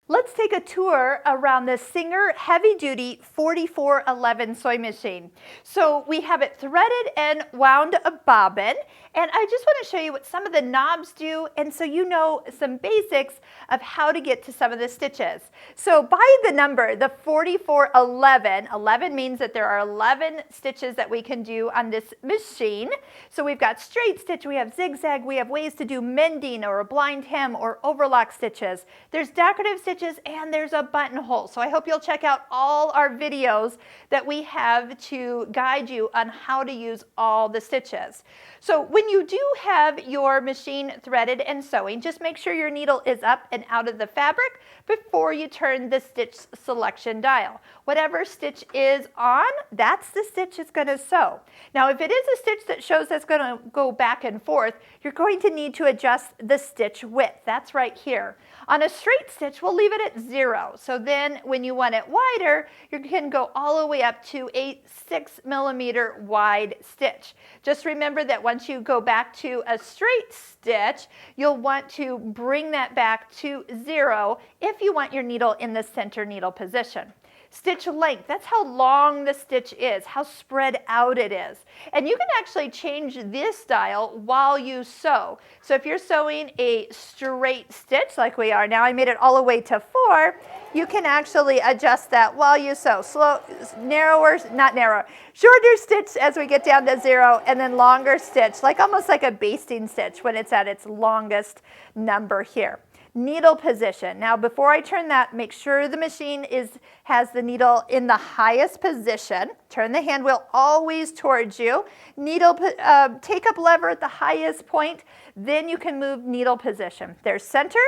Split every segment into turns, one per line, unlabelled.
Let's take a tour around the Singer Heavy Duty 4411 sewing machine. So we have it threaded and wound a bobbin, and I just want to show you what some of the knobs do, and so you know some basics of how to get to some of the stitches. So by the number, the 4411, 11 means that there are 11 stitches that we can do on this machine. So we've got straight stitch, we have zigzag, we have ways to do mending or a blind hem or overlock stitches. There's decorative stitches, and there's a buttonhole. So I hope you'll check out all our videos that we have to guide you on how to use all the stitches. So when you do have your machine threaded and sewing, just make sure your needle is up and out of the fabric before you turn the stitch selection dial. Whatever stitch is on, that's the stitch it's going to sew. Now if it is a stitch that shows that's going to go back and forth, you're going to need to adjust the stitch width. That's right here. On a straight stitch, we'll leave it at 0. So then when you want it wider, you can go all the way up to a 6mm wide stitch. Just remember that once you go back to a straight stitch, you'll want to bring that back to 0 if you want your needle in the center needle position. Stitch length, that's how long the stitch is, how spread out it is. And you can actually change this dial while you sew. So if you're sewing a straight stitch like we are now, I made it all the way to 4, you can actually adjust that while you sew. Slow, narrower, not narrow, shorter stitch as we get down to 0, and then longer stitch, like almost like a basting stitch when it's at its longest number here. Needle position. Now before I turn that, make sure the machine has the needle in the highest position. Turn the hand wheel always towards you. Needle take up lever at the highest point, then you can move needle position. There's center,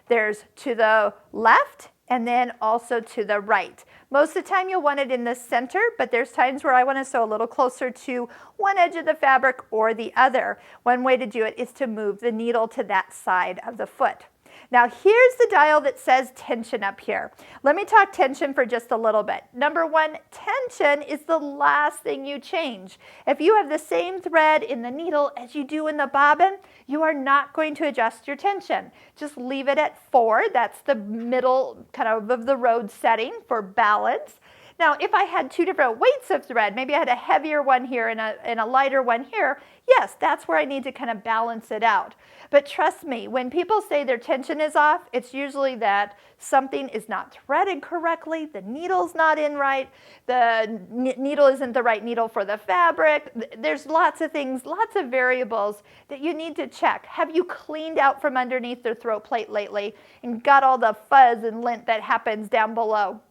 there's to the left, and then also to the right. Most of the time you'll want it in the center, but there's times where I want to sew a little closer to one edge of the fabric or the other. One way to do it is to move the needle to that side of the foot. Now here's the dial that says tension up here. Let me talk tension for just a little bit. Number one, tension is the last thing you change. If you have the same thread in the needle as you do in the bobbin, you are not going to adjust your tension. Just leave it at 4. That's the middle kind of the road setting for balance. Now, if I had two different weights of thread, maybe I had a heavier one here and a lighter one here, yes, that's where I need to kind of balance it out. But trust me, when people say their tension is off, it's usually that something is not threaded correctly, the needle's not in right, the needle isn't the right needle for the fabric. There's lots of things, lots of variables that you need to check. Have you cleaned out from underneath the throat plate lately and got all the fuzz and lint that happens down below?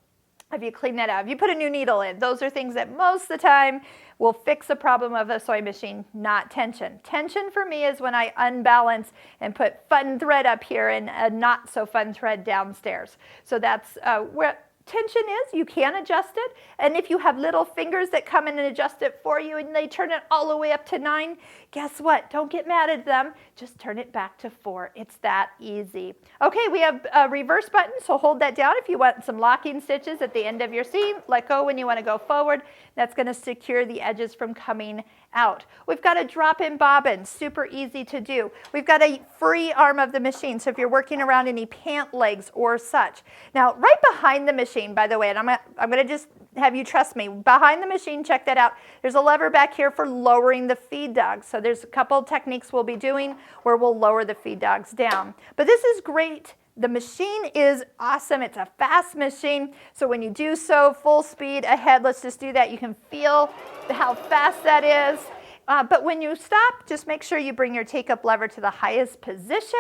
Have you cleaned that out? Have you put a new needle in? Those are things that most of the time will fix the problem of a sewing machine, not tension. Tension for me is when I unbalance and put fun thread up here and a not so fun thread downstairs. So that's where tension is. You can adjust it, and if you have little fingers that come in and adjust it for you and they turn it all the way up to 9, guess what? Don't get mad at them. Just turn it back to 4. It's that easy. Okay, we have a reverse button, so hold that down if you want some locking stitches at the end of your seam. Let go when you want to go forward. That's going to secure the edges from coming out. We've got a drop-in bobbin, super easy to do. We've got a free arm of the machine, so if you're working around any pant legs or such. Now, right behind the machine, by the way, and I'm going to just have you trust me, behind the machine, check that out. There's a lever back here for lowering the feed dogs. So there's a couple of techniques we'll be doing where we'll lower the feed dogs down. But this is great. The machine is awesome. It's a fast machine. So when you do sew full speed ahead, let's just do that. You can feel how fast that is. But when you stop, just make sure you bring your take-up lever to the highest position,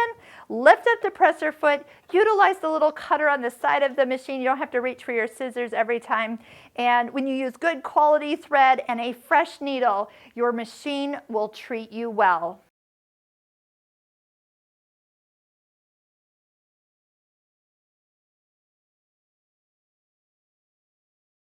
lift up the presser foot, utilize the little cutter on the side of the machine. You don't have to reach for your scissors every time. And when you use good quality thread and a fresh needle, your machine will treat you well.